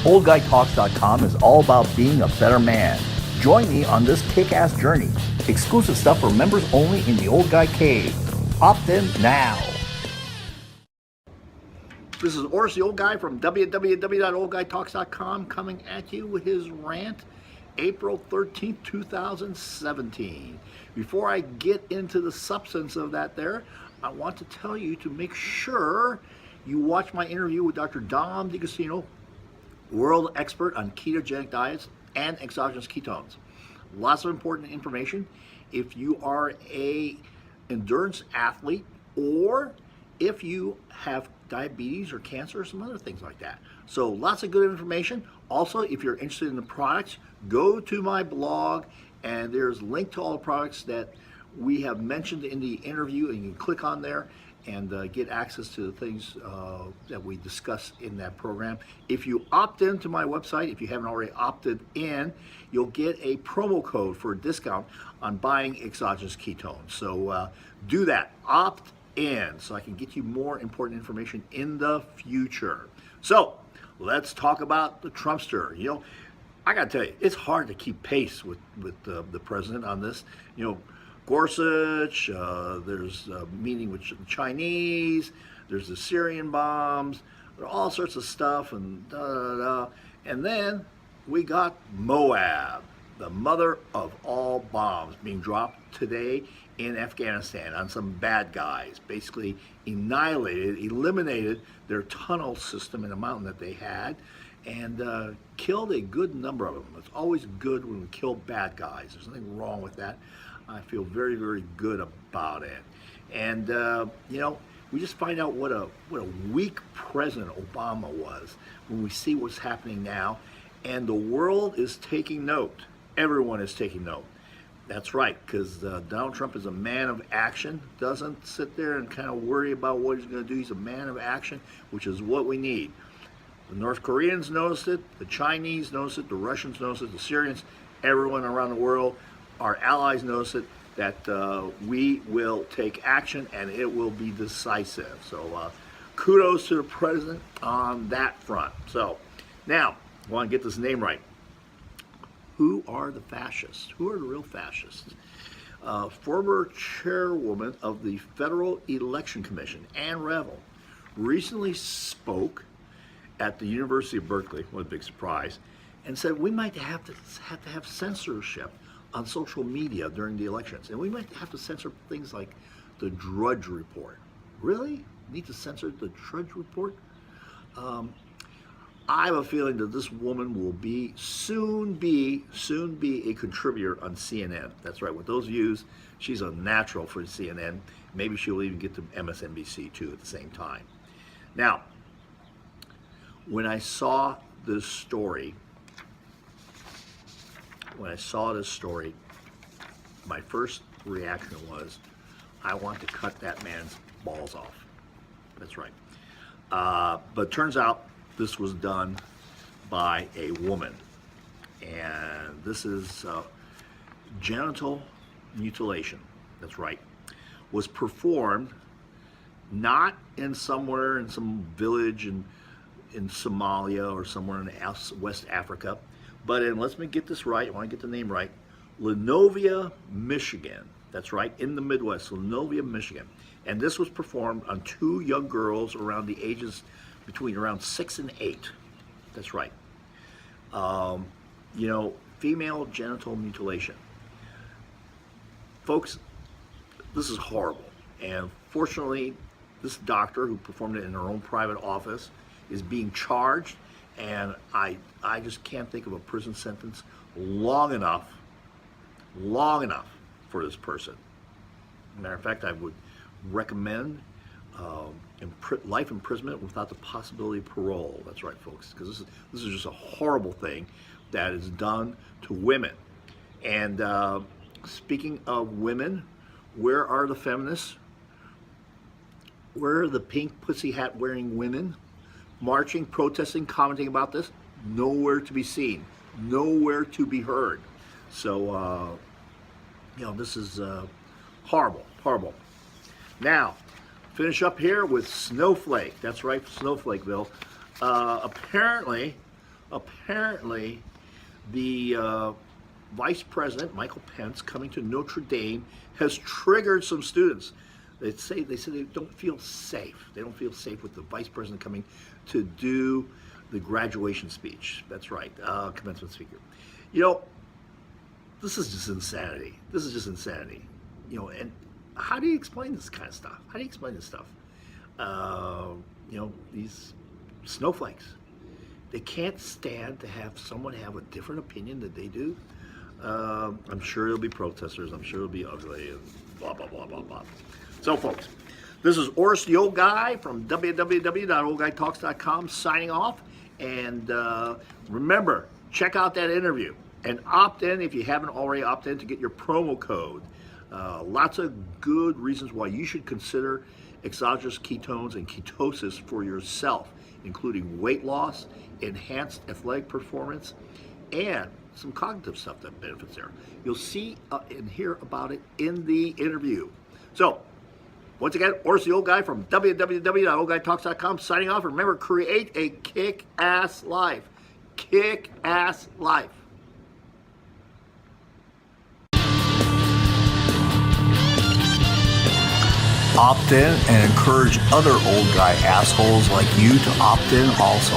OldGuyTalks.com is all about being a better man. Join me on this kick-ass journey. Exclusive stuff for members only in the Old Guy Cave. Opt in now. This is Oris the Old Guy from www.oldguytalks.com coming at you with his rant, April 13th, 2017. Before I get into the substance of that there, I want to tell you to make sure you watch my interview with Dr. Dom DiGustino, world expert on ketogenic diets and exogenous ketones. Lots of important information. If you are a endurance athlete or if you have diabetes or cancer or some other things like that. So lots of good information. Also, if you're interested in the products, go to my blog and there's a link to all the products that we have mentioned in the interview, and you can click on there and get access to the things that we discuss in that program. If you opt into my website, if you haven't already opted in, you'll get a promo code for a discount on buying exogenous ketones. So do that, opt in, so I can get you more important information in the future. So let's talk about the Trumpster. You know, I gotta tell you, it's hard to keep pace with the president on this. You know, Gorsuch, there's a meeting with the Chinese, there's the Syrian bombs, there are all sorts of stuff, and and then we got MOAB, the mother of all bombs, being dropped today in Afghanistan on some bad guys. Basically eliminated their tunnel system in a mountain that they had, and killed a good number of them. It's always good when we kill bad guys. There's nothing wrong with that. I feel very, very good about it. And you know, we just find out what a weak president Obama was when we see what's happening now, and the world is taking note. Everyone is taking note. That's right, because Donald Trump is a man of action, doesn't sit there and kind of worry about what he's going to do. He's a man of action, which is what we need. The North Koreans noticed it, the Chinese noticed it, the Russians noticed it, the Syrians, everyone around the world, our allies notice it, that we will take action and it will be decisive. So kudos to the president on that front. So now, I want to get this name right. Who are the fascists? Who are the real fascists? Former chairwoman of the Federal Election Commission, Ann Revel, recently spoke at the University of Berkeley, what a big surprise, and said we might have to have censorship on social media during the elections, and we might have to censor things like the Drudge Report. Really? Need to censor the Drudge Report? I have a feeling that this woman will soon be a contributor on CNN. That's right, with those views, she's a natural for CNN. Maybe she'll even get to MSNBC too at the same time. Now, when I saw this story, my first reaction was, I want to cut that man's balls off. That's right. But turns out this was done by a woman. And this is genital mutilation. That's right. Was performed not in somewhere in some village in Somalia or somewhere in West Africa, but in, let me get this right, I want to get the name right, Lenovia, Michigan. That's right, in the Midwest, Lenovia, Michigan. And this was performed on two young girls around the ages between around 6 and 8. That's right. You know, female genital mutilation. Folks, this is horrible. And fortunately, this doctor who performed it in her own private office is being charged, and I just can't think of a prison sentence long enough for this person. Matter of fact, I would recommend life imprisonment without the possibility of parole. That's right, folks, because this is just a horrible thing that is done to women. And speaking of women, where are the feminists? Where are the pink pussy hat wearing women? Marching, protesting, commenting about this? Nowhere to be seen, nowhere to be heard. So, you know, this is horrible, horrible. Now, finish up here with Snowflake. That's right, Snowflakeville. Apparently, Apparently, the Vice President Michael Pence coming to Notre Dame has triggered some students. They say they don't feel safe. They don't feel safe with the Vice President coming to do the graduation speech. That's right, commencement speaker. You know, this is just insanity. This is just insanity. You know, and how do you explain this kind of stuff? How do you explain this stuff? You know, these snowflakes. They can't stand to have someone have a different opinion than they do. I'm sure there'll be protesters. I'm sure it'll be ugly and blah, blah, blah, blah, blah. So, folks, this is Oris the Old Guy from www.oldguytalks.com signing off. And remember, check out that interview and opt in if you haven't already opted in to get your promo code. Lots of good reasons why you should consider exogenous ketones and ketosis for yourself, including weight loss, enhanced athletic performance, and some cognitive stuff that benefits there. You'll see and hear about it in the interview. So, once again, Oris the Old Guy from www.oldguytalks.com signing off. Remember, create a kick-ass life. Kick-ass life. Opt in and encourage other old guy assholes like you to opt in also.